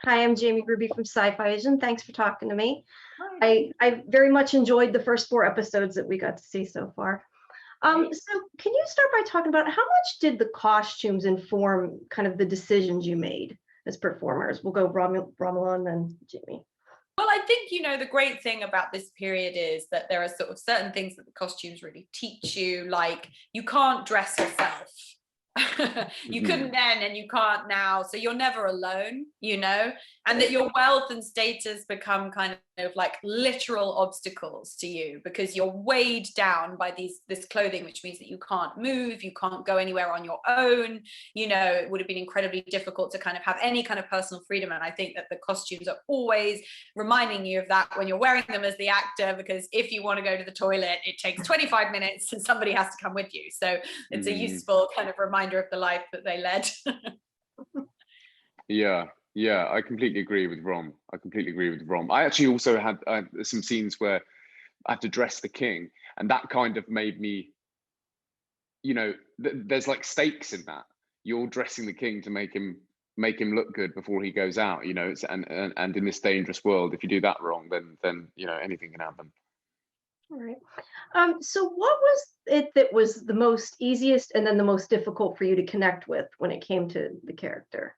Hi, I'm Jamie Ruby from Sci-Fivision. Thanks for talking to me. Hi. I very much enjoyed the first 4 episodes that we got to see so far. So can you start by talking about how much did the costumes inform kind of the decisions you made as performers? We'll go Romola and then Jamie. Well, I think, the great thing about this period is that there are sort of certain things that the costumes really teach you, like you can't dress yourself. You couldn't then and you can't now, so you're never alone, and that your wealth and status become kind of like literal obstacles to you because you're weighed down by this clothing, which means that you can't move, you can't go anywhere on your own. It would have been incredibly difficult to kind of have any kind of personal freedom, and I think that the costumes are always reminding you of that when you're wearing them as the actor, because if you want to go to the toilet, it takes 25 minutes and somebody has to come with you, so it's a useful kind of reminder of the life that they led. Yeah, I completely agree with Rom. I actually also had some scenes where I had to dress the king, and that kind of made me, there's like stakes in that. You're dressing the king to make him look good before he goes out, and in this dangerous world, if you do that wrong, then anything can happen. All right. So what was it that was the most easiest and then the most difficult for you to connect with when it came to the character?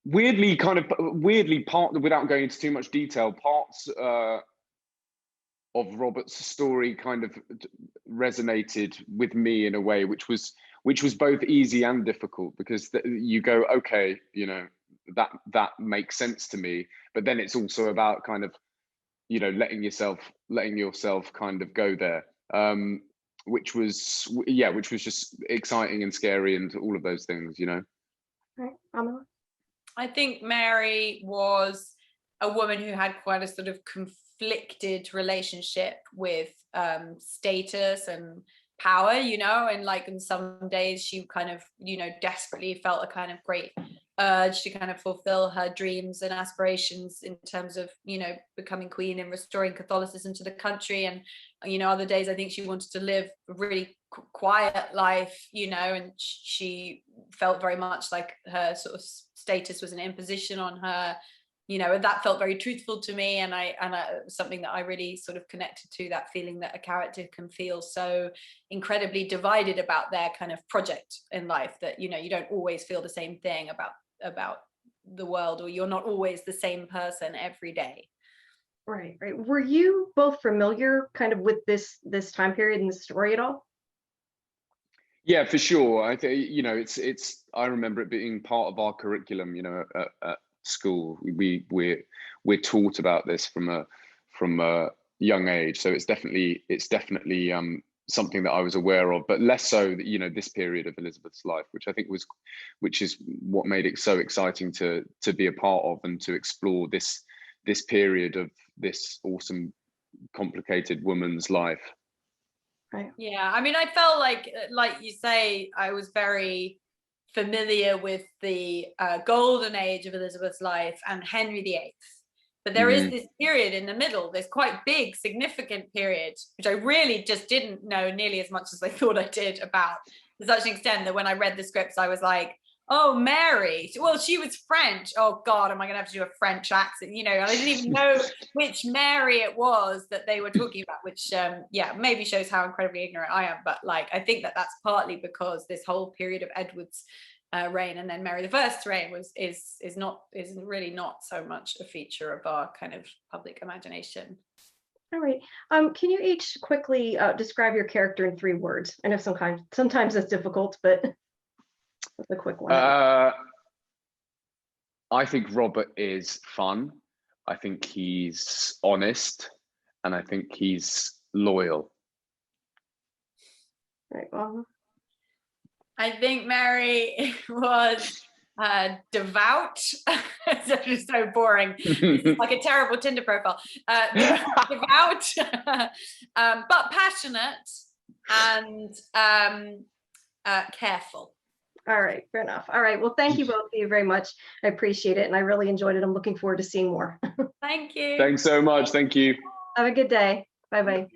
Weirdly, without going into too much detail, parts of Robert's story kind of resonated with me in a way which was both easy and difficult, because you go, okay, that makes sense to me, but then it's also about kind of letting yourself kind of go there, which was just exciting and scary and all of those things. Right. I think Mary was a woman who had quite a sort of conflicted relationship with status and power, and like in some days she kind of, desperately felt a kind of great urge to kind of fulfill her dreams and aspirations in terms of, becoming queen and restoring Catholicism to the country. And, other days I think she wanted to live a really quiet life, and she felt very much like her sort of status was an imposition on her, and that felt very truthful to me, and something that I really sort of connected to, that feeling that a character can feel so incredibly divided about their kind of project in life, that you don't always feel the same thing about the world, or you're not always the same person every day. Right. Were you both familiar kind of with this time period in the story at all? Yeah, for sure. I think it's. I remember it being part of our curriculum. At school, we're taught about this from a young age. So it's definitely something that I was aware of, but less so that this period of Elizabeth's life, which is what made it so exciting to be a part of and to explore this period of this awesome, complicated woman's life. Right. Yeah, I mean, I felt like you say, I was very familiar with the golden age of Elizabeth's life and Henry VIII. But there is this period in the middle, this quite big, significant period, which I really just didn't know nearly as much as I thought I did about, to such an extent that when I read the scripts, I was like, oh, Mary, well, she was French. Oh God, am I gonna have to do a French accent? And I didn't even know which Mary it was that they were talking about, which maybe shows how incredibly ignorant I am. But like, I think that that's partly because this whole period of Edward's reign and then Mary I's reign is really not so much a feature of our kind of public imagination. All right. Can you each quickly describe your character in 3 words? I know sometimes that's difficult, but that's a quick one. I think Robert is fun. I think he's honest, and I think he's loyal. Right. Well, I think Mary was devout. It's just so boring. It's like a terrible Tinder profile. Devout, but passionate and careful. all right, fair enough. All right. Well, thank you both of you very much. I appreciate it, and I really enjoyed it. I'm looking forward to seeing more. Thank you. Thanks so much. Thank you. Have a good day. Bye-bye.